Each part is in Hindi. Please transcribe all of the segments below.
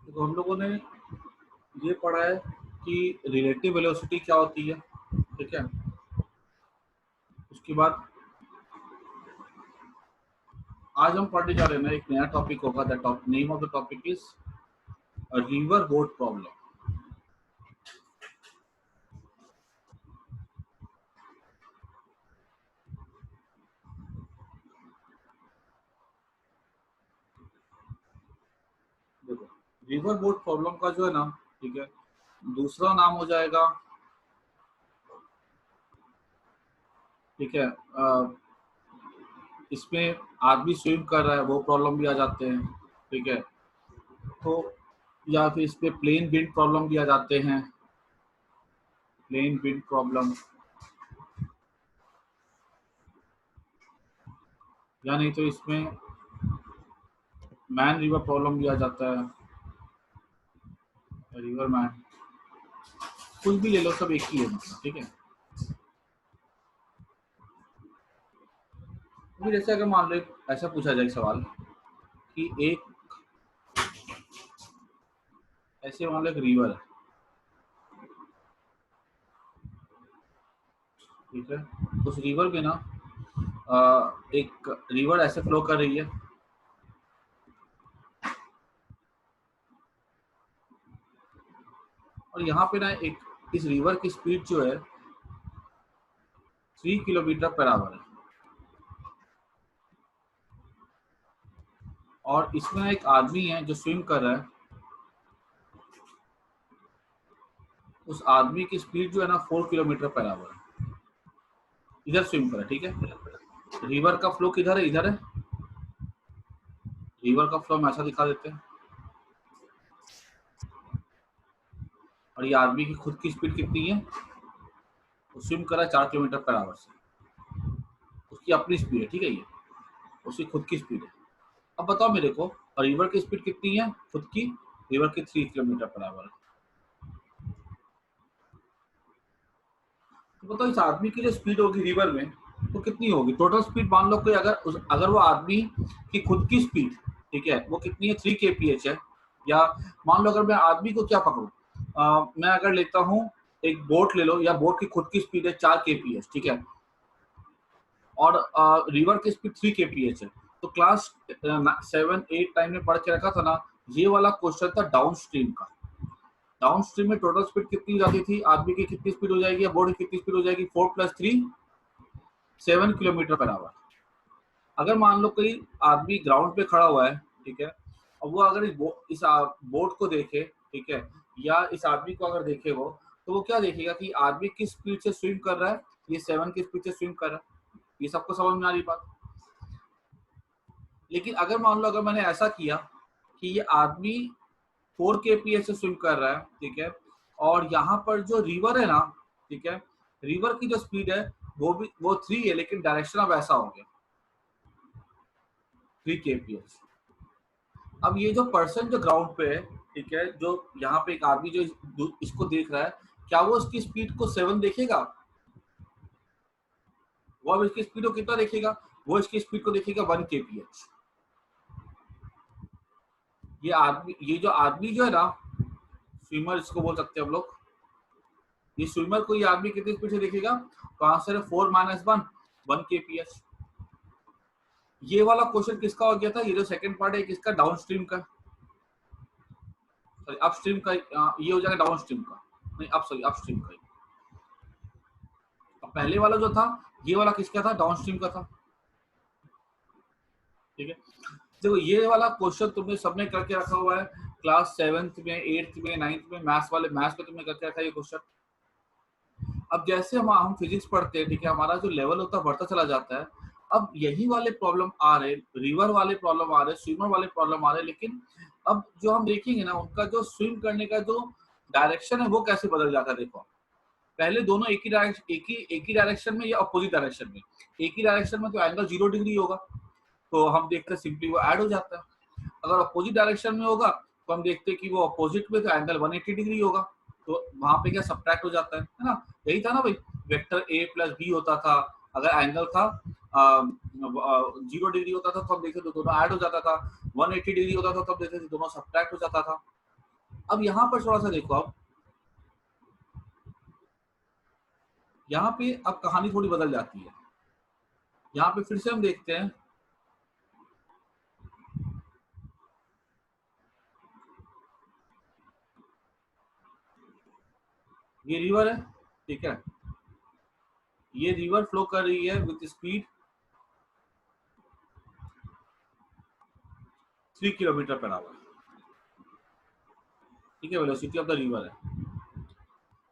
तो हम लोगों ने ये पढ़ा है कि रिलेटिव वेलोसिटी क्या होती है, ठीक है। उसके बाद आज हम पढ़ने जा रहे हैं ना, एक नया टॉपिक होगा। The name of the topic is river boat problem. देखो, रिवर बोट प्रॉब्लम का जो है ना, ठीक है, दूसरा नाम हो जाएगा, ठीक है, इसमें आदमी स्विम कर रहा है वो प्रॉब्लम भी आ जाते हैं, ठीक है। तो या फिर इसमें प्लेन विंड प्रॉब्लम भी आ जाते हैं, प्लेन विंड प्रॉब्लम, या नहीं तो इसमें मैन रिवर प्रॉब्लम भी आ जाता है, रिवर मैन, कुछ भी ले लो, सब एक ही है मतलब, ठीक है। अभी जैसे अगर मान लो ऐसा पूछा जाए सवाल कि एक ऐसे मान लो एक रिवर है, ठीक है। उस रिवर में ना एक रिवर ऐसे फ्लो कर रही है, और यहाँ पे ना एक इस रिवर की स्पीड जो है 3 किलोमीटर पर आवर है, और इसमें एक आदमी है जो स्विम कर रहा है। उस आदमी की स्पीड जो है ना 4 किलोमीटर पर आवर है, इधर स्विम कर रहा है, ठीक है। रिवर का फ्लो किधर है, इधर है। रिवर का फ्लो हम ऐसा दिखा देते हैं, और ये आदमी की खुद की स्पीड कितनी है, वो स्विम कर रहा है 4 किलोमीटर पर आवर से, उसकी अपनी स्पीड है, ठीक है। ये उसकी खुद की स्पीड है। अब बताओ मेरे को, रिवर की स्पीड कितनी है खुद की, रिवर की 3 किलोमीटर पर आवर है। तो बताओ इस आदमी की जो स्पीड होगी रिवर में वो कितनी होगी, टोटल स्पीड मान लो कि अगर वो आदमी की खुद की स्पीड, ठीक है, वो कितनी है, 3 kph है। या मान लो अगर मैं आदमी को क्या पकड़ू, मैं अगर लेता हूँ एक बोट ले लो, या बोट की खुद की स्पीड है 4 kph, ठीक है, और रिवर की स्पीड 3 kph है। तो क्लास 7 8 9 में पढ़ के रखा था ना, ये वाला क्वेश्चन था डाउन स्ट्रीम का। डाउन स्ट्रीम में टोटल स्पीड कितनी जाती थी, आदमी की कितनी स्पीड हो जाएगी, या बोट की कितनी स्पीड हो जाएगी, 4 + 3 7 किलोमीटर पर आवर। अगर मान लो कोई आदमी ग्राउंड पे खड़ा हुआ है, ठीक है, और वो अगर इस बोट को देखे, ठीक है, या इस आदमी को अगर देखे वो, तो वो क्या देखेगा कि आदमी किस स्पीड से स्विम कर रहा है, ये 7 की स्पीड से स्विम कर रहा है। ये सबको समझ में आ रही बात। लेकिन अगर मान लो अगर मैंने ऐसा किया कि ये आदमी 4 kph से स्विम कर रहा है, ठीक है, और यहाँ पर जो रिवर है ना, ठीक है, रिवर की जो स्पीड है वो 3 है, लेकिन डायरेक्शन अब ऐसा हो गया 3 kph। अब ये जो पर्सन जो ग्राउंड पे है, ठीक है, जो यहाँ पे एक आदमी जो इसको देख रहा है, क्या वो इसकी स्पीड को 7 देखेगा, वो अब इसकी स्पीड को कितना देखेगा, वो इसकी स्पीड को देखेगा 1 kph। ये जो आदमी जो है ना, स्विमर इसको बोल सकते हैं हम लोग, ये स्विमर को ये आदमी कितनी स्पीड से देखेगा, तो आंसर है 4 - 1 kph। ये वाला क्वेश्चन किसका हो गया था, ये जो सेकंड पार्ट है किसका, डाउन स्ट्रीम का, सॉरी अपस्ट्रीम का, ये हो जाएगा डाउन स्ट्रीम का, नहीं अपस्ट्रीम का। अब पहले वाला जो था, ये वाला किसका था, डाउन स्ट्रीम का था, ठीक है। देखो ये वाला क्वेश्चन तुमने सबने करके रखा हुआ है, क्लास 7th में 8th में 9th में मैथ्स में तुमने करके रखा है ये क्वेश्चन। अब जैसे हम फिजिक्स पढ़ते हैं, ठीक है, हमारा जो लेवल होता है बढ़ता चला जाता है। अब यही वाले प्रॉब्लम आ रहे, रिवर वाले प्रॉब्लम आ रहे, स्विमर वाले प्रॉब्लम आ रहे, लेकिन अब जो हम देखेंगे ना, उनका जो स्विम करने का जो डायरेक्शन है वो कैसे बदल जाता है। देखो, पहले दोनों एक ही डायरेक्शन में या अपोजिट डायरेक्शन में, एक ही डायरेक्शन में तो एंगल 0 डिग्री होगा, तो हम देखते हैं सिंपली वो ऐड हो जाता है। अगर अपोजिट डायरेक्शन में होगा तो हम देखते हैं कि वो अपोजिट में तो एंगल 180 डिग्री होगा, तो वहां पे क्या सब्ट्रैक्ट हो जाता है ना। यही था ना भाई, वेक्टर a + b होता था, अगर एंगल था 0 डिग्री होता था तो हम देखते तो दोनों ऐड हो जाता था, 180 डिग्री होता था तब देखते दोनों सब्ट्रैक्ट हो जाता था। अब यहाँ पर थोड़ा सा देखो आप, यहाँ पे अब कहानी थोड़ी बदल जाती है। यहाँ पे फिर से हम देखते हैं, ये रिवर है, ठीक है, ये रिवर फ्लो कर रही है with speed 3 kilometre per our, ठीक है, वेलोसिटी ऑफ द रिवर है।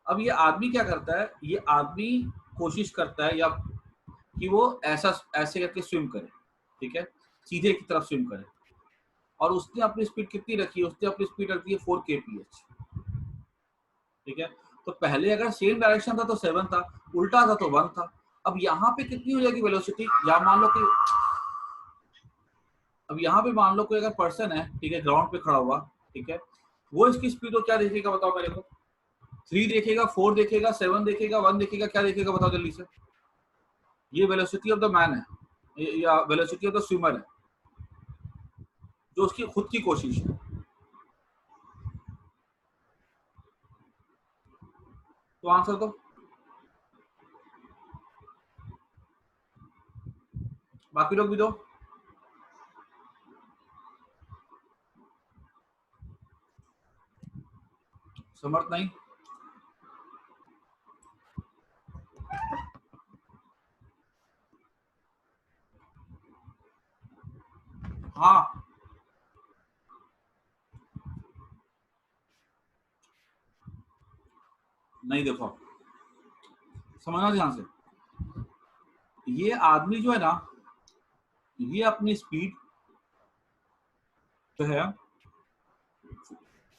अब ये आदमी क्या करता है, ये आदमी कोशिश करता है या कि वो ऐसा ऐसे करके स्विम करे, ठीक है, सीधे की तरफ स्विम करे, और उसने अपनी स्पीड कितनी रखी है, उसने अपनी स्पीड रखी है 4 kph, ठीक है। तो पहले अगर सेम डायरेक्शन था तो 7 था, उल्टा था तो 1 था। अब यहाँ पे कितनी हो जाएगी वेलोसिटी, या मान लो कि अब यहाँ पे मान लो कोई अगर पर्सन है, ठीक है, ग्राउंड पे खड़ा हुआ, ठीक है, वो इसकी स्पीड को क्या देखेगा बताओ मेरे को, 3 देखेगा, 4 देखेगा, 7 देखेगा, 1 देखेगा, क्या देखेगा बताओ जल्दी से। ये वेलोसिटी ऑफ द मैन है या वेलोसिटी ऑफ द स्विमर है, जो उसकी खुद की कोशिश है। तो आंसर दो, बाकी लोग भी दो। समर्थ नहीं, हाँ नहीं, देखो समझना ध्यान से, ये आदमी जो है ना, ये अपनी स्पीड जो है,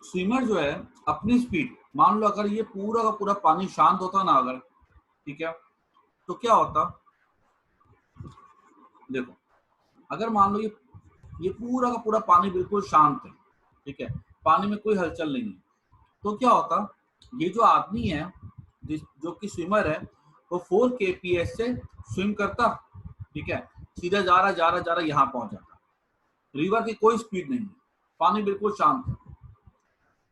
स्विमर जो है अपनी स्पीड, मान लो अगर ये पूरा का पूरा पानी शांत होता ना अगर, ठीक है, तो क्या होता, देखो अगर मान लो ये पूरा का पूरा पानी बिल्कुल शांत है, ठीक है, पानी में कोई हलचल नहीं है, तो क्या होता, ये जो आदमी है जो कि स्विमर है, वो 4 kph से स्विम करता, ठीक है, सीधा जा रहा जा रहा जा रहा यहाँ पहुंच जाता, रिवर की कोई स्पीड नहीं है, पानी बिल्कुल शांत है,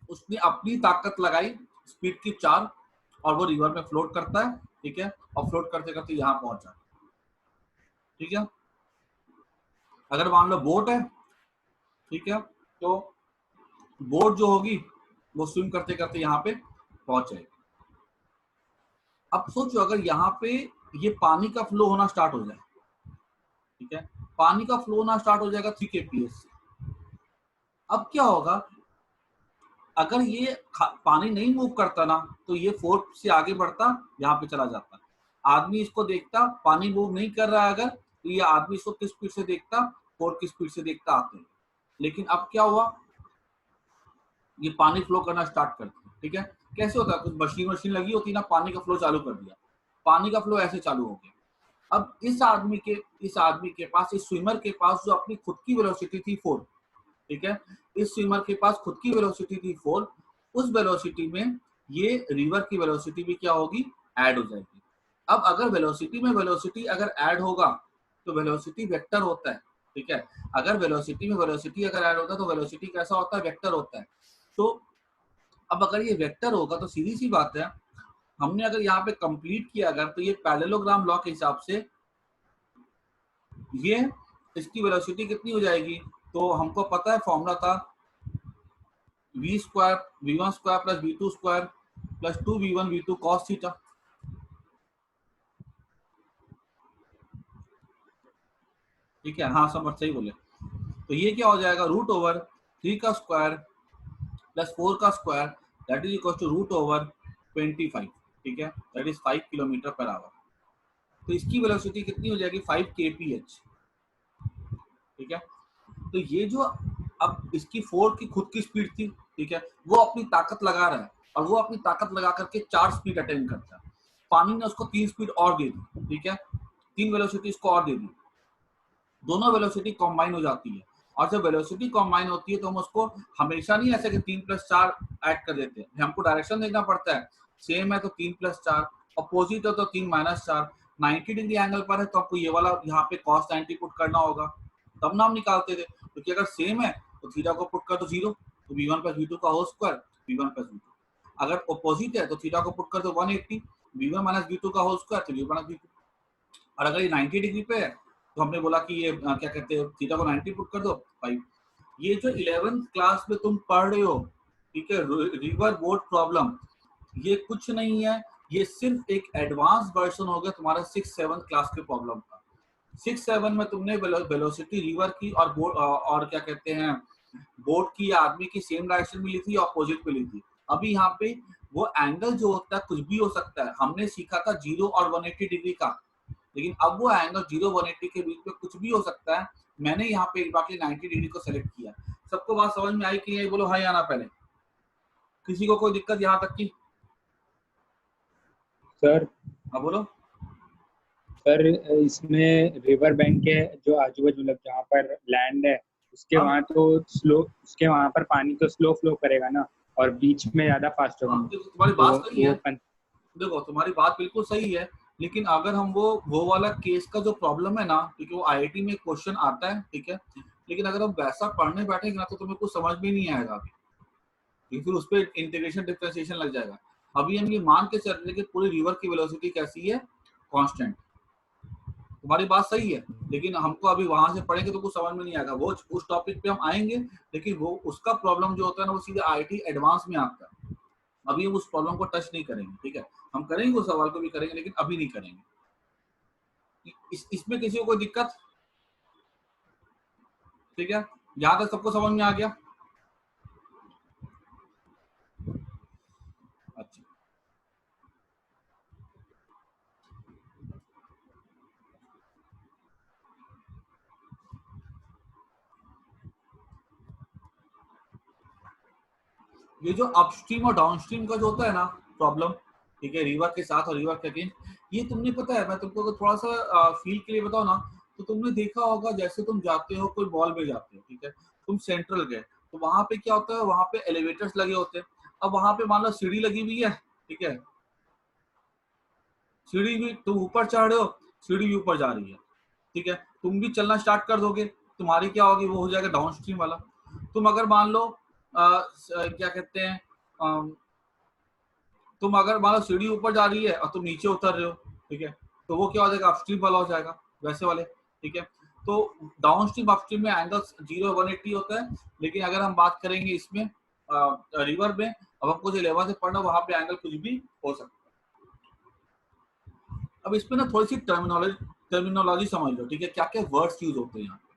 उसने अपनी ताकत लगाई स्पीड की 4, और वो रिवर में फ्लोट करता है, ठीक है, और फ्लोट करते करते यहाँ पहुंच जाता, ठीक है। अगर मान लो बोट है, ठीक है, तो बोट जो होगी वो स्विम करते करते यहाँ पे पहुंच जाएगी। अब सोचो अगर यहाँ पे ये पानी का फ्लो होना स्टार्ट हो जाए, ठीक है, पानी का फ्लो होना स्टार्ट हो जाएगा 3 kph से। अब क्या होगा, अगर ये पानी नहीं मूव करता ना, तो ये 4 से आगे बढ़ता, यहाँ पे चला जाता, आदमी इसको देखता, पानी मूव नहीं कर रहा है अगर, तो ये आदमी इसको किस स्पीड से देखता, 4 की स्पीड से देखता आते हैं। लेकिन अब क्या हुआ, ये पानी फ्लो करना स्टार्ट करती है, ठीक है, कैसे होता है, कुछ मशीन लगी होती है ना, पानी का फ्लो चालू कर दिया, पानी का फ्लो ऐसे चालू हो गया। अब इस आदमी के पास, इस स्विमर के पास जो अपनी खुद की वेलोसिटी थी 4, ठीक है, इस स्विमर के पास खुद की वेलोसिटी थी 4, उस वेलोसिटी में ये रिवर की वेलोसिटी भी क्या होगी, ऐड हो जाएगी। अब अगर वेलोसिटी अगर ऐड होगा तो वेलोसिटी वेक्टर होता है, ठीक है, अगर वेलोसिटी में वेलोसिटी अगर ऐड होता है तो वेलोसिटी कैसा होता है, वेक्टर होता है। तो अब अगर ये वेक्टर होगा तो सीधी सी बात है, हमने अगर यहाँ पे कंप्लीट किया अगर, तो ये पैरेललोग्राम लॉ के हिसाब से ये इसकी वेलोसिटी कितनी हो जाएगी, तो हमको पता है फॉर्मूला था v² plus v2² plus 2v1 v2 cos theta, ठीक है, हाँ समझ सही बोले। तो ये क्या हो जाएगा, √3 का स्क्वायर प्लस 4 का square, that is equal to √25, ठीक है, that is 5 kilometre per hour. तो इसकी वेलोसिटी कितनी हो जाएगी, 5 kph, ठीक है। तो ये जो अब इसकी 4 की खुद की स्पीड थी, ठीक है, वो अपनी ताकत लगा रहा है, और वो अपनी ताकत लगा करके 4 स्पीड अटेन करता है, पानी ने उसको 3 स्पीड और दे दी, ठीक है, 3 वेलोसिटी इसको और दे दी, दोनों वेलोसिटी कॉम्बाइन हो जाती है, और जब वेलोसिटी कॉम्बाइन होती है तो हम उसको हमेशा नहीं ऐसे कि 3 + 4 ऐड कर देते हैं, हमको डायरेक्शन देखना पड़ता है, सेम है तो 3 + 4, अपोजिट है तो 3 - 4, 90 डिग्री एंगल पर है तो आपको ये वाला यहाँ पे cos 90 पुट करना होगा, तब ना हम निकालते थे, क्योंकि अगर सेम है तो थीटा को पुट कर दो 0, तो v1 प्लस v2 का whole square v1 plus v2। अगर अपोजिट है तो थीटा को पुट कर दो 180, v1 माइनस v2 का होल स्क्वायर तो v1 माइनस v2। और अगर ये 90 डिग्री पे है तो हमने बोला कि ये क्या कहते हैं, थीटा को 90 पुट कर दो 5। ये जो 11th क्लास में तुम पढ़ रहे हो, ठीक है, रिवर बोर्ड प्रॉब्लम, ये कुछ नहीं है, ये सिर्फ एक एडवांस वर्जन हो गया तुम्हारा 6-7 क्लास के प्रॉब्लम का। 6-7 में तुमने वेलोसिटी रिवर की और बोर्ड और क्या कहते हैं बोर्ड की या आदमी की सेम डायरेक्शन में ली थी, अपोजिट में ली थी। अभी यहाँ पे वो एंगल जो होता है कुछ भी हो सकता है। हमने सीखा था 0 और 180 डिग्री का, लेकिन अब वो एंगल 0-180 के बीच में कुछ भी हो सकता है। मैंने यहाँ पे बाकी 90 डिग्री को सेलेक्ट किया। सबको बात समझ में आई कि नहीं? बोलो हाँ या ना पहले। किसी को कोई दिक्कत यहाँ तक की? सर हाँ बोलो। सर इसमें रिवर बैंक के जो आजू बाजू मतलब जहाँ पर लैंड है उसके हाँ? वहाँ तो स्लो, उसके वहाँ पर पानी तो स्लो फ्लो करेगा ना, और बीच में ज्यादा फास्ट होगा। देखो तुम्हारी तो बात सही है, वो देखो तुम्हारी बात बिल्कुल सही है, लेकिन अगर हम वो वाला केस का जो प्रॉब्लम है ना, ठीक है, वो आईआईटी में क्वेश्चन आता है, ठीक है, लेकिन अगर हम वैसा पढ़ने बैठेंगे ना तो तुम्हें कुछ समझ में नहीं आएगा अभी, ठीक, फिर उस पर इंटीग्रेशन डिफरेंशिएशन लग जाएगा। अभी हम ये मान के चल रहे हैं कि पूरी रिवर की वेलोसिटी कैसी है, कांस्टेंट। तुम्हारी बात सही है, लेकिन हमको अभी वहां से पढ़ेंगे तो कुछ समझ में नहीं आएगा। वो उस टॉपिक पे हम आएंगे, लेकिन वो उसका प्रॉब्लम जो होता है ना वो सीधे आईआईटी एडवांस में आता है। अभी हम उस प्रॉब्लम को टच नहीं करेंगे, ठीक है, हम करेंगे उस सवाल को भी करेंगे, लेकिन अभी नहीं करेंगे। इसमें किसी को कोई दिक्कत? ठीक है, यहाँ तक सबको समझ में आ गया? अच्छा, ये जो अपस्ट्रीम और डाउनस्ट्रीम का जो होता है ना प्रॉब्लम, ठीक है, रिवर के साथ और रिवर के अगेंस्ट, ये तुमने पता है, मैं तुमको अगर थोड़ा सा फील के लिए बताओ ना, तो तुमने देखा होगा जैसे तुम जाते हो कोई मॉल में जाते हो, ठीक है, तुम सेंट्रल गए तो वहां पे क्या होता है, वहां पे एलिवेटर्स लगे होते हैं। अब वहां पे मान लो सीढ़ी लगी हुई है, ठीक है, सीढ़ी भी तुम ऊपर चढ़ रहे हो, सीढ़ी भी ऊपर जा रही है, ठीक है, तुम भी चलना स्टार्ट कर दोगे, तुम्हारी क्या होगी, वो हो जाएगा डाउन स्ट्रीम वाला। तुम अगर मान लो क्या कहते हैं, तुम अगर मान लो सीढ़ी ऊपर जा रही है और तुम नीचे उतर रहे हो, ठीक है, तो वो क्या हो जाएगा, अपस्ट्रीम वाला हो जाएगा, वैसे वाले, ठीक है। तो डाउन स्ट्रीम अपस्ट्रीम में एंगल 0-180 होता है, लेकिन अगर हम बात करेंगे इसमें रिवर में, अब हमको जो लेवल से पढ़ना वहां पे एंगल कुछ भी हो सकता है। अब इसमें ना थोड़ी सी टर्मिनोलॉजी समझ लो, ठीक है, क्या क्या वर्ड्स यूज होते हैं यहाँ पे,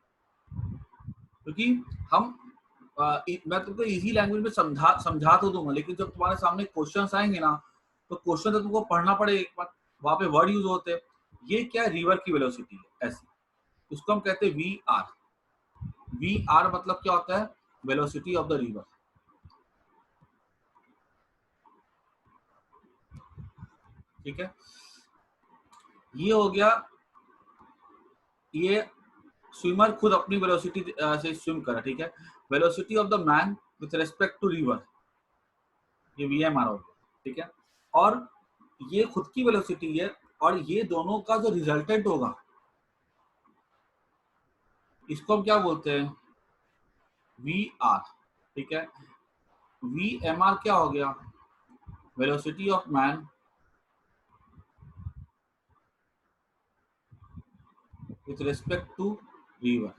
क्योंकि हम मैं तुमको इजी लैंग्वेज में समझा तो दूंगा, लेकिन जब तुम्हारे सामने क्वेश्चंस आएंगे ना, तो क्वेश्चन तो तुमको पढ़ना पड़ेगा एक बार, वहां पे वर्ड यूज होते हैं। ये क्या है, रिवर की वेलोसिटी है ऐसी, उसको हम कहते हैं वी आर। वी आर मतलब क्या होता है, वेलोसिटी ऑफ द रिवर, ठीक है। ये हो गया, ये स्विमर खुद अपनी वेलोसिटी से स्विम करा, ठीक है। Velocity of the man with respect to river, ये VMR हो गया, ठीक है। और ये खुद की वेलोसिटी है, और ये दोनों का जो रिजल्टेंट होगा इसको हम क्या बोलते हैं, VR, ठीक है। VMR क्या हो गया, velocity of man with respect to river,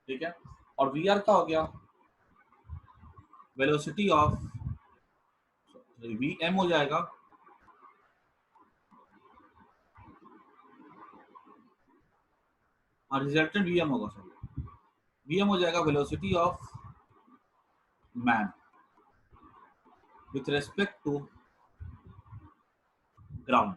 ठीक है। और VR क्या हो गया, वेलोसिटी ऑफ, VM हो जाएगा, और रिजल्टेंट VM होगा, सॉरी, VM हो जाएगा velocity of man with respect to ground.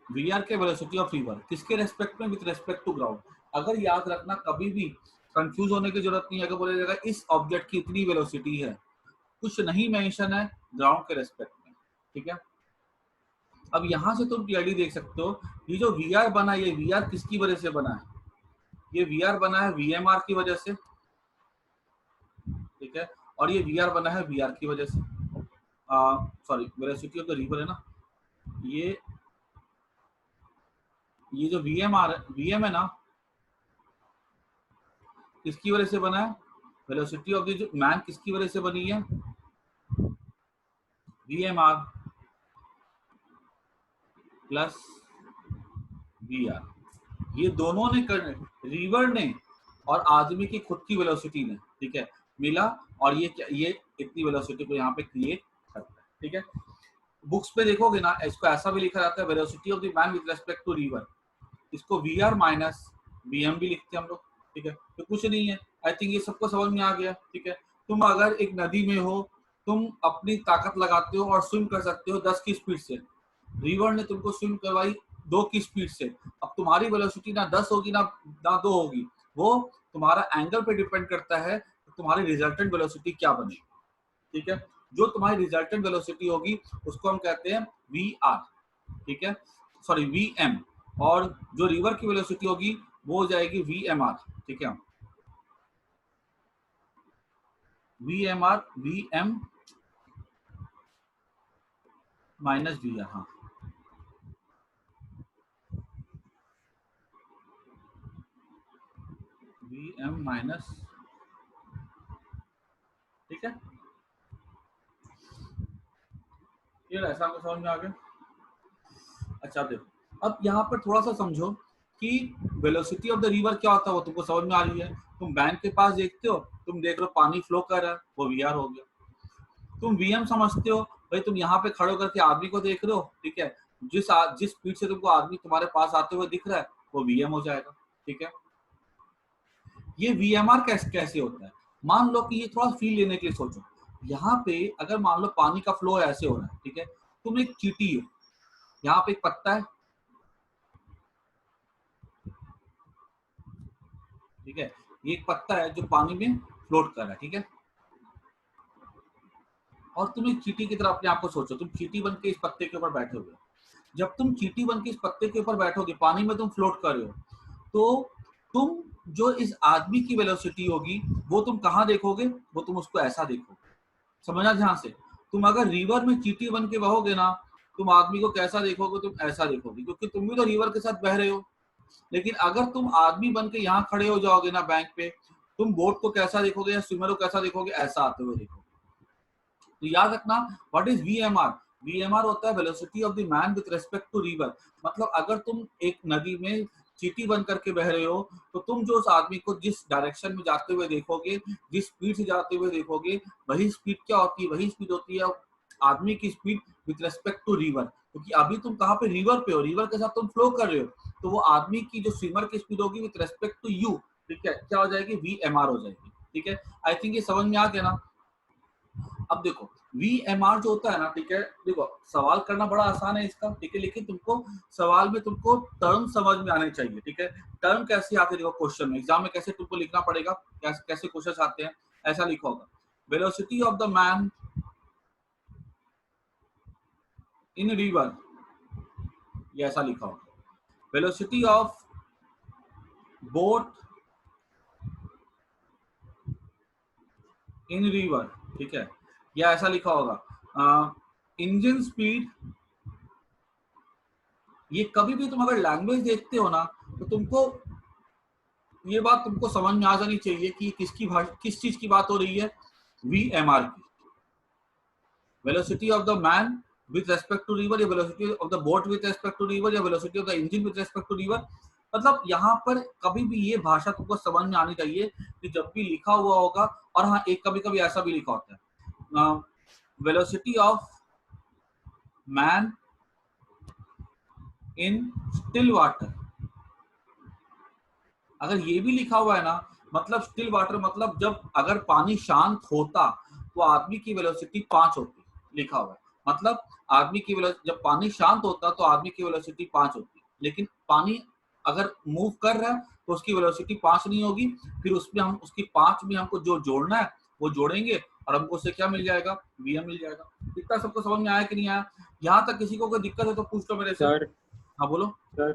VR के वेलोसिटी ऑफ रिवर किसके रेस्पेक्ट में, विथ रेस्पेक्ट टू ग्राउंड। अगर याद रखना, कभी भी कंफ्यूज होने की जरूरत नहीं है। अगर बोला जाएगा इस ऑब्जेक्ट की इतनी वेलोसिटी है, कुछ नहीं मेंशन है ग्राउंड के रेस्पेक्ट में, ठीक है। अब यहां से तुम क्लियरली देख सकते हो, ये जो VR बना, ये VR किसकी वजह से बना है, ये VR बना है VMR की वजह से, ठीक है। और ये VR बना है VR की वजह से, sorry, velocity of the river है ना, ये जो VM है ना, किसकी वजह से बना है? वेलोसिटी ऑफ द मैन किसकी वजह से बनी है? VMR plus VR। ये दोनों ने रिवर ने और आदमी की खुद की वेलोसिटी ने, ठीक है, मिला और ये इतनी वेलोसिटी को यहाँ पे क्रिएट करता है, ठीक है। बुक्स पे देखोगे ना, इसको ऐसा भी लिखा जाता है velocity of the man with respect to river, इसको VR माइनस VM भी लिखते हैं हम लोग, ठीक है। तो कुछ नहीं है, आई थिंक ये सबको समझ में आ गया, ठीक है। तुम अगर एक नदी में हो, तुम अपनी ताकत लगाते हो और स्विम कर सकते हो 10 की स्पीड से, रिवर ने तुमको स्विम करवाई 2 की स्पीड से। अब तुम्हारी वेलोसिटी ना 10 होगी ना 2 होगी, वो तुम्हारा एंगल पे डिपेंड करता है तो तुम्हारी रिजल्टेंट वेलोसिटी क्या बनेगी, ठीक है। जो तुम्हारी रिजल्टेंट वेलोसिटी होगी उसको हम कहते हैं VR, ठीक है, सॉरी VM, और जो रिवर की वेलोसिटी होगी वो हो जाएगी VMR, ठीक है। VMR VM माइनस VR, हाँ, VM माइनस, ठीक है। ये ऐसा आपको समझ में आ गया? अच्छा देखो, अब यहाँ पर थोड़ा सा समझो कि वेलोसिटी ऑफ द रिवर क्या होता है, वो तुमको समझ में आ रही है। तुम बैंक के पास देखते हो, तुम देख रहे हो पानी फ्लो कर रहा है, वो VR हो गया। तुम VM समझते हो, भाई तुम यहाँ पे खड़े होकर के आदमी को देख रहे हो, ठीक है, जिस स्पीड से तुमको आदमी तुम्हारे पास आते हुए दिख रहा है वो VM हो जाएगा, ठीक है। ये VMR कैसे होता है? मान लो कि ये थोड़ा फील लेने के लिए सोचो, यहाँ पे अगर मान लो पानी का फ्लो ऐसे हो रहा है, ठीक है, तुम एक चींटी हो, यहाँ पे एक पत्ता है, ठीक है, ये एक पत्ता है जो पानी में फ्लोट कर रहा है, ठीक है। और तुम एक चींटी की तरह अपने आप को सोचो, तुम चींटी बन के इस पत्ते के ऊपर बैठे हुए। जब तुम चींटी बन के इस पत्ते के ऊपर बैठोगे, पानी में तुम फ्लोट कर रहे हो, तो तुम जो इस आदमी की वेलोसिटी होगी वो तुम कहाँ देखोगे? वो तुम उसको ऐसा देखोगे। समझना ध्यान से, तुम अगर रिवर में चींटी बन के बहोगे ना, तुम आदमी को कैसा देखोगे? तुम ऐसा देखोगे, क्योंकि तुम भी तो रिवर के साथ बह रहे हो। लेकिन अगर तुम आदमी बन के यहाँ खड़े हो जाओगे ना बैंक पे, तुम बोट को कैसा देखोगे या स्विमर को कैसा देखोगे? ऐसा आते हुए देखोगे। तो याद रखना, व्हाट इज VMR? VMR होता है velocity of the man with respect to river. मतलब अगर तुम एक नदी में चींटी बन करके बह रहे हो, तो तुम जो उस आदमी को जिस डायरेक्शन में जाते हुए देखोगे, जिस स्पीड से जाते हुए देखोगे, वही स्पीड क्या होती है? वही स्पीड होती है आदमी की speed with respect to river. क्योंकि अभी तुम कहाँ पे? रिवर पे हो, रिवर के साथ तुम फ्लो कर रहे हो, तो वो आदमी की जो स्विमर की स्पीड होगी विद रिस्पेक्ट टू यू, ठीक है, क्या हो जाएगी? VMR हो जाएगी, ठीक है। आई थिंक ये समझ में आ गया ना। अब देखो VMR जो होता है ना, ठीक है, देखो सवाल करना बड़ा आसान है इसका, ठीक है, लेकिन तुमको सवाल में तुमको टर्म समझ में आने चाहिए, ठीक है। टर्म कैसे आते? देखो क्वेश्चन में, एग्जाम में कैसे तुमको लिखना पड़ेगा, कैसे क्वेश्चन आते हैं, ऐसा लिखा होगा, velocity of the man in river, ये ऐसा लिखा होगा, velocity of boat in river, ठीक है, या ऐसा लिखा होगा इंजन स्पीड। ये कभी भी तुम अगर लैंग्वेज देखते हो ना, तो तुमको ये बात तुमको समझ में आ जानी चाहिए कि किस चीज की बात हो रही है? VMR की, velocity of the man with respect to river, या velocity of the boat with respect to river, या velocity of the engine with respect to river. मतलब यहाँ पर कभी भी ये भाषा तुमको समझ में आनी चाहिए कि जब भी लिखा हुआ होगा, और हाँ एक कभी कभी ऐसा भी लिखा होता है, velocity of man in still water. अगर ये भी लिखा हुआ है ना, मतलब स्टिल वाटर, मतलब जब अगर पानी शांत होता तो आदमी की वेलोसिटी 5 होती, लिखा हुआ है। मतलब आदमी की जब पानी शांत होता तो आदमी की वेलोसिटी 5 होती, लेकिन पानी अगर मूव कर रहा है तो उसकी वेलोसिटी 5 नहीं होगी। फिर उसमें हम उसकी 5 में हमको जो जोड़ना है वो जोड़ेंगे और हमको उससे क्या मिल जाएगा? VM मिल जाएगा। इतना सबको समझ में आया कि नहीं आया? यहाँ तक किसी को कोई दिक्कत है तो पूछ लो मेरे से। सर हाँ बोलो सर,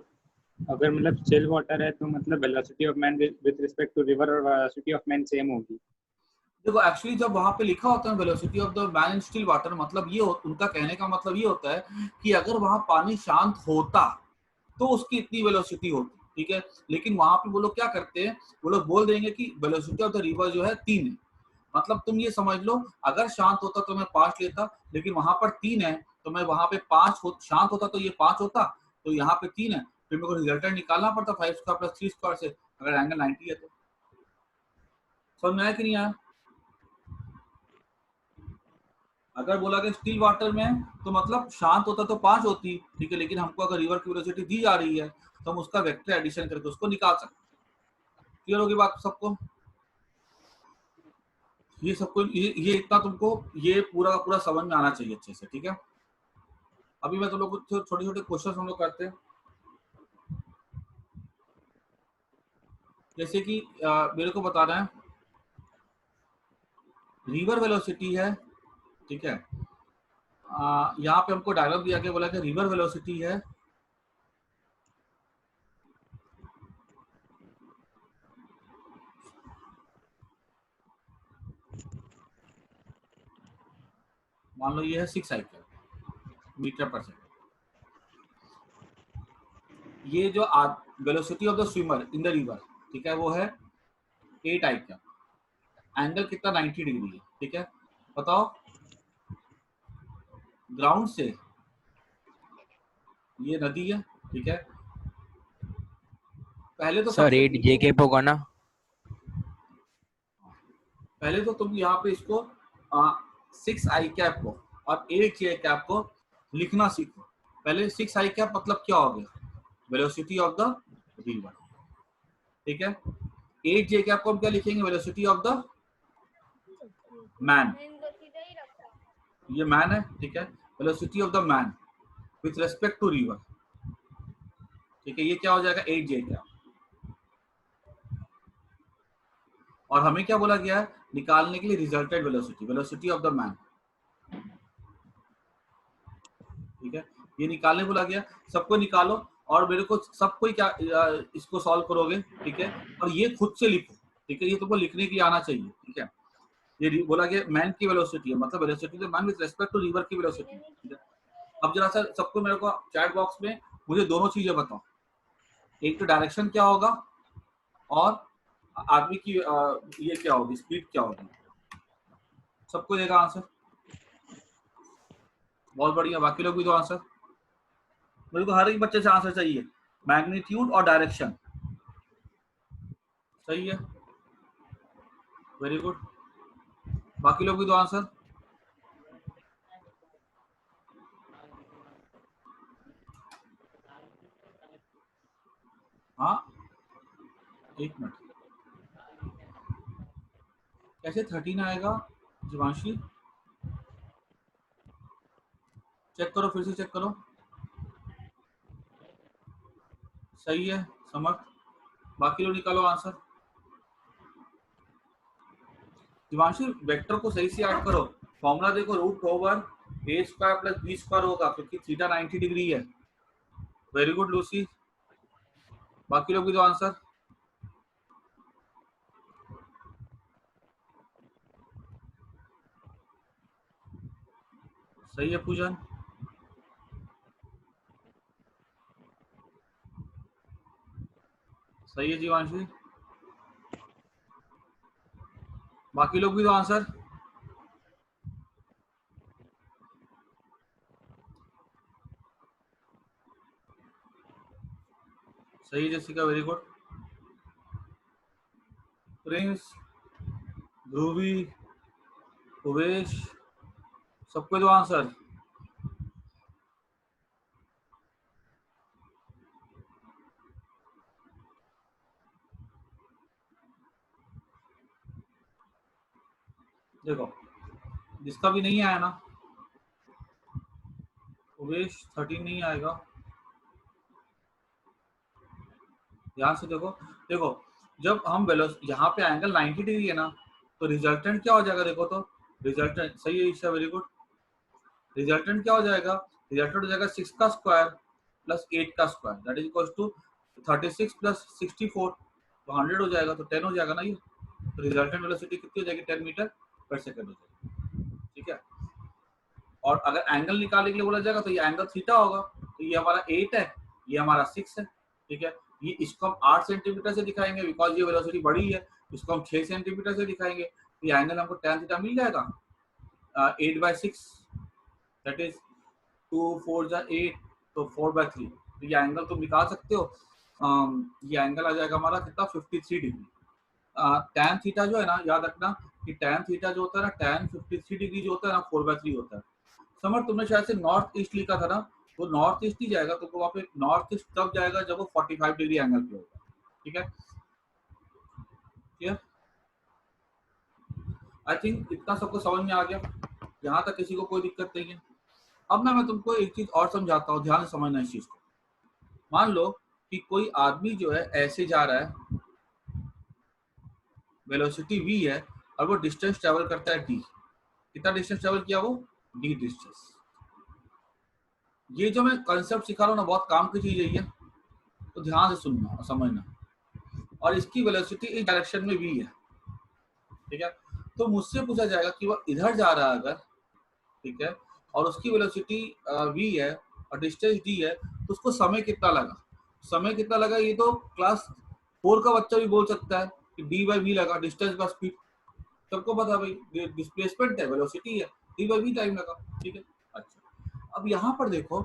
अगर मतलब स्टिल वाटर है तो मतलब velocity of man with respect to river और वेलोसिटी ऑफ मैन सेम होगी। देखो एक्चुअली जब वहां पे लिखा होता है velocity of the man in still water, मतलब ये उनका कहने का मतलब ये होता है कि अगर वहां पानी शांत होता तो उसकी इतनी वेलोसिटी होती, ठीक है। लेकिन वहां पे वो लोग क्या करते हैं, वो लोग बोल देंगे कि वेलोसिटी ऑफ द रिवर जो है 3 है। मतलब तुम ये समझ लो, अगर शांत होता तो मैं 5 लेता, लेकिन वहां पर 3 है, तो मैं वहां पे 5 शांत होता तो ये 5 होता, तो यहाँ पे 3 है, फिर मेरे को रिजल्टेंट निकालना पड़ता 5 स्क्वायर प्लस 3 स्क्वायर से, अगर एंगल 90 है तो। समझ में आया कि नहीं आया? अगर बोला कि स्टिल वाटर में तो मतलब शांत होता तो 5 होती, ठीक है, लेकिन हमको अगर रिवर की वेलोसिटी दी जा रही है तो हम उसका वेक्टर एडिशन करके उसको निकाल सकते हैं। क्लियर होगी बात सबको? ये सबको ये इतना तुमको ये पूरा का पूरा समझ में आना चाहिए अच्छे से, ठीक है। अभी मैं तुम लोग को छोटे छोटे क्वेश्चन हम लोग करते हैं, जैसे कि मेरे को बताना है रिवर वेलोसिटी है, ठीक है। यहाँ पे हमको डायलॉग दिया गया, बोला कि रिवर वेलोसिटी है मान लो ये है 6 साइकिल मीटर पर सेकेंड। ये जो velocity of the swimmer in the river, ठीक है, वो है 8 आई का। एंगल कितना 90 डिग्री है, ठीक है। बताओ ग्राउंड से ये नदी है, ठीक है। पहले तो सर सबसे 8 जे कैप होगा ना? पहले तो तुम यहाँ पे इसको 6 आई कैप को और 8 जे कैप को लिखना सीखो। पहले 6 आई कैप मतलब क्या हो गया, वेलोसिटी ऑफ द रिवर, ठीक है। 8 जे कैप को हम क्या लिखेंगे, वेलोसिटी ऑफ द मैन, ये मैन है, ठीक है। Velocity of the man with respect to river, ठीक है, ये क्या हो जाएगा 8 जे कैप। और हमें क्या बोला गया है निकालने के लिए, resulted velocity, velocity of the man, ठीक है, ये निकालने बोला गया। सबको निकालो और मेरे को सबको क्या इसको सॉल्व करोगे, ठीक है, और ये खुद से लिखो, ठीक है, ये तुमको लिखने के लिए आना चाहिए, ठीक है। ये बोला गया मैन की वेलोसिटी है, मतलब velocity of man with respect to river की वेलोसिटी, ठीक है। अब जरा सा सबको मेरे को चैट बॉक्स में मुझे दोनों चीजें बताओ, एक तो डायरेक्शन क्या होगा और आदमी की ये क्या होगी, स्पीड क्या होगी। सबको देगा आंसर? बहुत बढ़िया, बाकी लोग भी दो आंसर। मेरे को हर एक बच्चे से आंसर चाहिए, मैग्नीट्यूड और डायरेक्शन। सही है, वेरी गुड। बाकी लोग भी दो आंसर। हाँ, एक मिनट, कैसे 13 आएगा जीवांशी? चेक करो, फिर से चेक करो। सही है समर्थ, बाकी लोग निकालो आंसर। जीवांशी वेक्टर को सही से याद करो, फॉर्मूला देखो, रूट ओवर ए स्क्वायर प्लस बी स्क्वायर होगा, क्योंकि थीटा 90 डिग्री है। वेरी गुड लूसी, बाकी लोग भी दो आंसर। सही है पूजन, सही है जीवांशी, बाकी लोग भी दो आंसर। सही है जैसिका, वेरी गुड। प्रिंस, ध्रुवी, उवेश, सबको दो आंसर। देखो जिसका भी नहीं आया ना, उवेश 13 नहीं आएगा, ध्यान से देखो। देखो जब हम यहाँ पे एंगल 90 डिग्री है ना, तो रिजल्टेंट क्या हो जाएगा, देखो तो रिजल्टेंट, सही है ईशा, वेरी गुड। रिजल्टेंट क्या हो जाएगा, रिजल्टेंट हो जाएगा 6 का स्क्वायर प्लस 8 का square, that is equal to 36 plus 64, तो 100 हो जाएगा, तो 10 हो जाएगा ना ये। तो रिजल्टेंट वेलोसिटी कितनी हो जाएगी, 10 मीटर पर सेकंड हो जाएगी, ठीक है। और अगर एंगल निकालने के लिए बोला जाएगा तो ये एंगल थीटा होगा, तो ये हमारा 8 है, ये हमारा 6 है, ठीक है। ये इसको हम 8 सेंटीमीटर से दिखाएंगे बिकॉज ये वेलोसिटी बड़ी है, इसको हम 6 सेंटीमीटर से दिखाएंगे, तो ये एंगल हमको tan थीटा मिल जाएगा 8/6, दैट इज 2 4 जा 8, तो 4/3। तो ये एंगल तुम निकाल सकते हो। ये एंगल आ जाएगा हमारा कितना 53 डिग्री। tan थीटा जो है ना, याद रखना कि tan थीटा जो होता है ना, tan 53 डिग्री जो होता है ना 4/3 होता है। समझ, तुमने शायद से नॉर्थ ईस्ट लिखा था ना, वो नॉर्थ ईस्ट ही जाएगा, तो वहाँ पे नॉर्थ ईस्ट तब जाएगा जब वो 45 डिग्री एंगल पे होगा। ठीक है, क्लियर? आई थिंक इतना सबको समझ में आ गया, यहाँ तक किसी को कोई दिक्कत नहीं है। अब ना मैं तुमको एक चीज और समझाता हूँ, ध्यान से समझना इस चीज को। मान लो कि कोई आदमी जो है ऐसे जा रहा है, वेलोसिटी v है, और वो डिस्टेंस ट्रेवल करता है d। कितना डिस्टेंस ट्रेवल किया वो? d distance. ये जो मैं कंसेप्ट सिखा रहा हूँ ना, बहुत काम की चीज है ये, तो ध्यान से सुनना और समझना। और इसकी वेलोसिटी इस डायरेक्शन में v है, ठीक है। तो मुझसे पूछा जाएगा कि वो इधर जा रहा है अगर, ठीक है, और उसकी वेलोसिटी v है और डिस्टेंस d है, तो उसको समय कितना लगा? समय कितना लगा ये तो क्लास 4 का बच्चा भी बोल सकता है कि d/v लगा, डिस्टेंस बाय स्पीड। सबको पता भाई डिस्प्लेसमेंट है, वेलोसिटी है, d/v टाइम लगा, ठीक है। अच्छा, अब यहाँ पर देखो,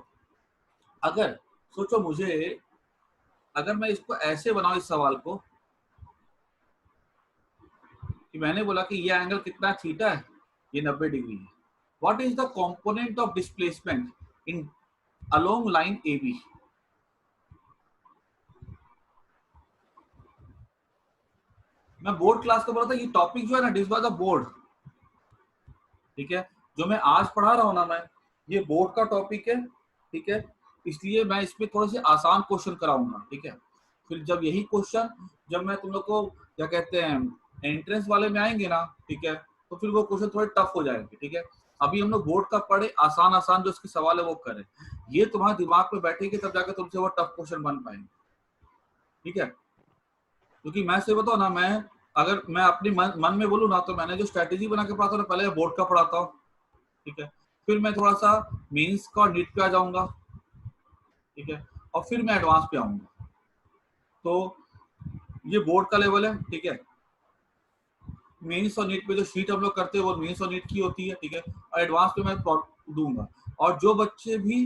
अगर सोचो मुझे, अगर मैं इसको ऐसे बनाऊं इस सवाल को कि मैंने बोला कि ये एंगल कितना थीटा है, ये 90 डिग्री है। What is the component of displacement in along line AB? मैं बोर्ड क्लास को बोला था, ये टॉपिक जो है ना, डिस बाय द बोर्ड, ठीक है। जो मैं आज पढ़ा रहा हूँ ना, मैं ये बोर्ड का टॉपिक है, ठीक है, इसलिए मैं इसमें थोड़े से आसान क्वेश्चन कराऊंगा, ठीक है। फिर जब यही क्वेश्चन जब मैं तुम लोग को क्या कहते हैं एंट्रेंस वाले में आएंगे ना, ठीक है, तो फिर वो क्वेश्चन थोड़े टफ हो जाएंगे, ठीक है। अभी हम लोग बोर्ड का पढ़े, आसान आसान जो उसके सवाल है वो करें, ये तुम्हारे दिमाग में बैठेगी तब जाकर तुमसे वो टफ क्वेश्चन बन पाएंगे, ठीक है। क्योंकि मैं से बताऊँ ना, मैं अगर मैं अपने मन में बोलूँ ना, तो मैंने जो स्ट्रेटेजी बना के पढ़ाता हूँ, पहले बोर्ड का पढ़ाता हूँ, ठीक है, फिर मैं थोड़ा सा मेंस का और नीट पे आ जाऊंगा, ठीक है, और फिर मैं एडवांस पे आऊंगा। तो ये बोर्ड का लेवल है, ठीक है। मेंस और नीट पे जो शीट हम लोग करते हैं वो मेंस और नीट की होती है, ठीक है, और एडवांस पे मैं दूंगा। और जो बच्चे भी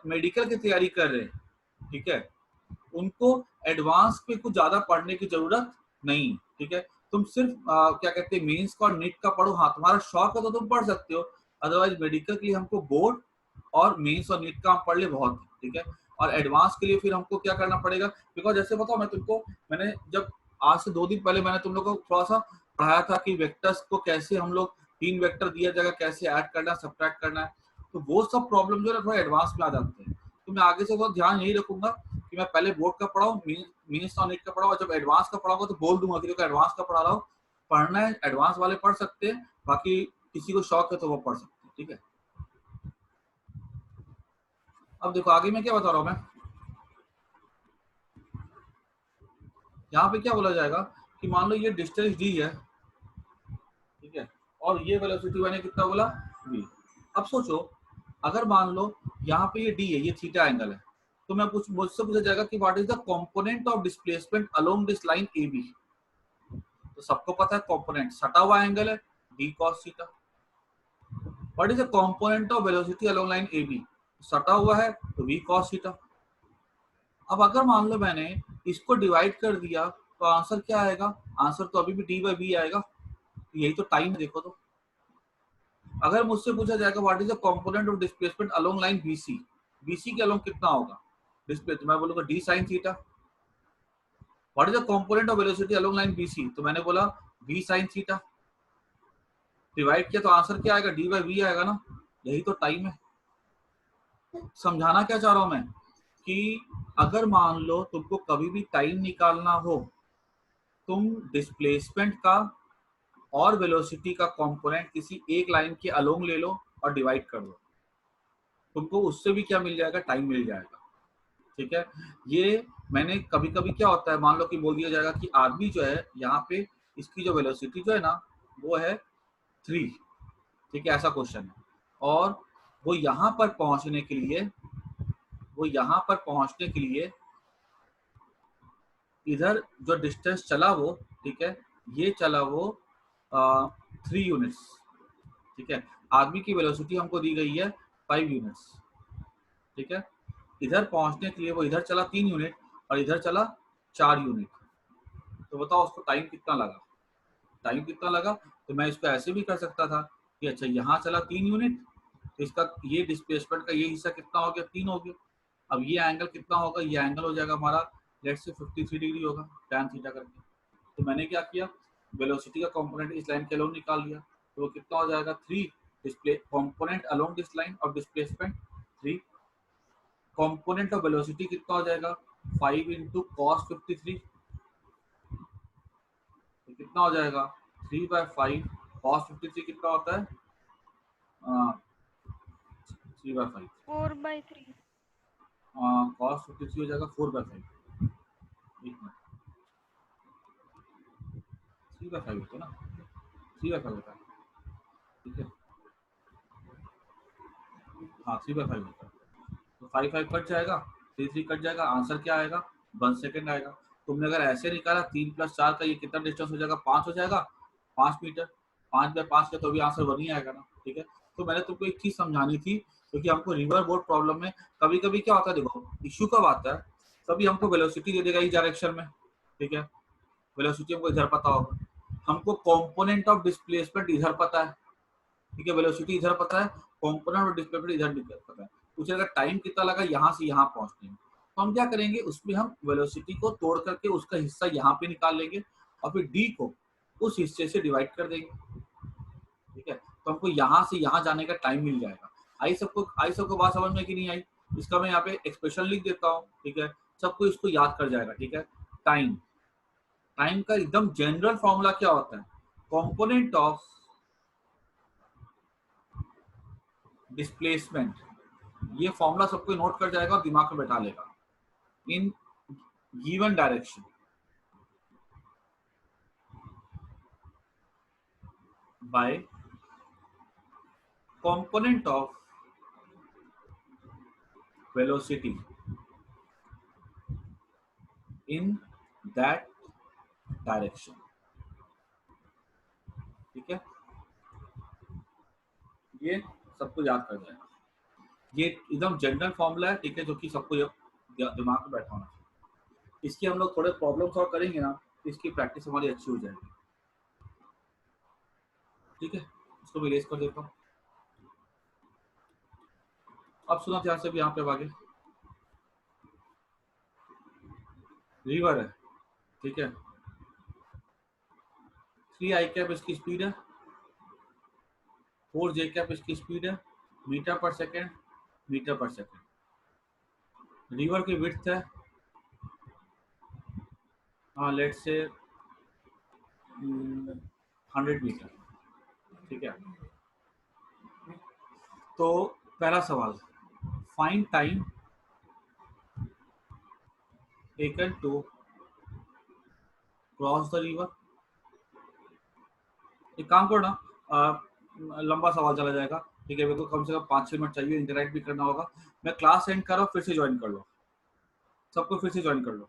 मेडिकल की तैयारी कर रहे हैं, ठीक है, उनको एडवांस पे कुछ ज्यादा पढ़ने की जरूरत नहीं, ठीक है। तुम सिर्फ क्या कहते हैं मेंस का और नीट का पढ़ो, हाँ तुम्हारा शौक है तो तुम पढ़ सकते हो, अदरवाइज मेडिकल के लिए हमको बोर्ड और मेंस और नीट का हम पढ़ ले बहुत है, ठीक है। और एडवांस के लिए फिर हमको क्या करना पड़ेगा, बिकॉज जैसे बताओ मैं तुमको, मैंने जब आज से 2 दिन पहले मैंने तुम लोग को थोड़ा सा पढ़ाया था कि वेक्टर्स को कैसे हम लोग 3 वेक्टर दिया जाएगा, कैसे ऐड करना है, सब्ट्रैक्ट करना है, तो वो सब प्रॉब्लम जो है थोड़ा एडवांस में आ जाते हैं। तो मैं आगे से बहुत ध्यान यही रखूंगा कि मैं पहले बोर्ड का पढ़ाऊँ, मेंस और नीट का पढ़ाऊँ, और जब एडवांस का पढ़ाऊंगा तो बोल दूंगा कि एडवांस का पढ़ा रहा हूँ, पढ़ना है एडवांस वाले पढ़ सकते हैं, बाकी किसी को शौक है तो वो पढ़ सकते हैं, ठीक है। अब देखो आगे मैं क्या बता रहा हूँ, मैं यहाँ पे क्या बोला जाएगा कि मान लो ये डिस्टेंस d है, ठीक है, और ये वेलोसिटी मैंने कितना बोला v। अब सोचो अगर मान लो यहाँ पे ये d है, ये थीटा एंगल है, तो मैं मुझसे पूछा जाएगा कि what is the component of displacement along this line AB। तो सबको पता है कंपोनेंट सटा हुआ एंगल है d cos theta. What is the component of velocity along line AB? सटा हुआ है तो v cos थीटा। अब अगर मान लो मैंने इसको डिवाइड कर दिया तो आंसर क्या आएगा? आंसर तो अभी भी d/v आएगा, यही तो टाइम है। देखो तो अगर मुझसे पूछा जाएगा what is the component of displacement along line BC, BC के अलोंग कितना होगा डिस्प्लेसमेंट, मैं बोलूंगा d sin theta. What is the component of velocity along line BC, तो मैंने बोला v sin थीटा। डिवाइड किया तो आंसर क्या आएगा? d/v आएगा ना, यही तो टाइम है। समझाना क्या चाह रहा हूं मैं कि अगर मान लो तुमको कभी भी टाइम निकालना हो, तुम डिस्प्लेसमेंट का और वेलोसिटी का कंपोनेंट किसी एक लाइन के अलोंग ले लो और डिवाइड कर दो, तुमको उससे भी क्या मिल जाएगा? टाइम मिल जाएगा, ठीक है। ये मैंने कभी कभी क्या होता है, मान लो कि बोल दिया जाएगा कि आदमी जो है यहाँ पे इसकी जो वेलोसिटी जो है ना वो है 3, ठीक है, ऐसा क्वेश्चन है, और वो यहाँ पर पहुंचने के लिए इधर जो डिस्टेंस चला वो, ठीक है, ये चला वो 3 यूनिट्स, ठीक है। आदमी की वेलोसिटी हमको दी गई है 5 यूनिट्स, ठीक है। इधर पहुंचने के लिए वो इधर चला 3 यूनिट और इधर चला 4 यूनिट। तो बताओ उसको टाइम कितना लगा? टाइम कितना लगा? तो मैं इसको ऐसे भी कर सकता था कि अच्छा यहाँ चला 3 यूनिट, तो इसका ये डिस्प्लेसमेंट का ये हिस्सा कितना हो गया? 3 हो गया। अब ये एंगल कितना होगा? ये एंगल हो जाएगा हमारा लेट्स से 53 डिग्री होगा tan थीटा करके। तो मैंने क्या किया, वेलोसिटी का कंपोनेंट इस लाइन के अलोंग निकाल लिया, तो वो कितना हो जाएगा 3 display component along this line of displacement 3, component of velocity कितना हो जाएगा 5 इंटू कॉस 53, तो कितना हो जाएगा 3/5 कॉस 53 कितना होता है 3/5 4/3। कॉस 53 हो जाएगा 4/5, एक मिनट 3/5 होता है ना, 3/5 होता है, ठीक है, हाँ 3/5 होता है। तो 5 कट जाएगा, 3 कट जाएगा, आंसर क्या आएगा 1 सेकेंड आएगा। तुमने अगर ऐसे निकाला 3 + 4 का ये कितना डिस्टेंस हो जाएगा 5 हो जाएगा, 5 मीटर, 5/5 का तो भी आंसर 1 ही आएगा ना, ठीक है। तो मैंने तुमको एक चीज समझानी थी, क्योंकि हमको रिवर बोर्ड प्रॉब्लम में कभी कभी क्या होता है, देखो इश्यू कब आता है, कभी हमको वेलोसिटी दे देगा इस डायरेक्शन में, ठीक है, वेलोसिटी हमको इधर पता होगा, हमको कंपोनेंट ऑफ डिस्प्लेसमेंट इधर पता है, ठीक है, वेलोसिटी इधर पता है, कंपोनेंट ऑफ डिस्प्लेसमेंट इधर पता है, पूछेगा टाइम कितना लगा यहाँ से यहाँ पहुंचने में, तो हम क्या करेंगे उसमें हम वेलोसिटी को तोड़ करके उसका हिस्सा यहाँ पे निकाल लेंगे और फिर डी को उस हिस्से से डिवाइड कर देंगे, ठीक है। तो हमको यहाँ से यहाँ जाने का टाइम मिल जाएगा। आई सबको बात समझ में कि नहीं आई? इसका मैं यहाँ पे एक्सप्रेशन लिख देता हूँ, ठीक है, सबको इसको याद कर जाएगा, ठीक है। टाइम, टाइम का एकदम जनरल फॉर्मूला क्या होता है, कंपोनेंट ऑफ डिस्प्लेसमेंट, ये फॉर्मूला सबको नोट कर जाएगा और दिमाग में बैठा लेगा, in given direction by component of velocity in that direction, ठीक है, ये सबको याद कर जाएगा, ये एकदम जनरल फॉर्मूला है, ठीक है, जो कि सबको दिमाग में बैठा होना चाहिए। इसकी हम लोग थोड़े प्रॉब्लम सॉल्व करेंगे ना, इसकी प्रैक्टिस हमारी अच्छी हो जाएगी, ठीक है। इसको मैं इरेज कर देता हूँ। अब सुना ध्यान से भी, यहाँ पे आगे रिवर है, ठीक है, 3 i कैप इसकी स्पीड है, 4 j कैप इसकी स्पीड है, metre per second, metre per second. River की विड्थ है लेट्स से 100 मीटर, ठीक है। तो पहला सवाल, find time taken to cross the river. एक काम करो ना, लंबा सवाल चला जाएगा, ठीक है, मेरे को कम से कम 5-6 मिनट चाहिए, इंटरैक्ट भी करना होगा। मैं क्लास एंड कर रहा हूँ, फिर से ज्वाइन कर लो, सबको फिर से ज्वाइन कर लो।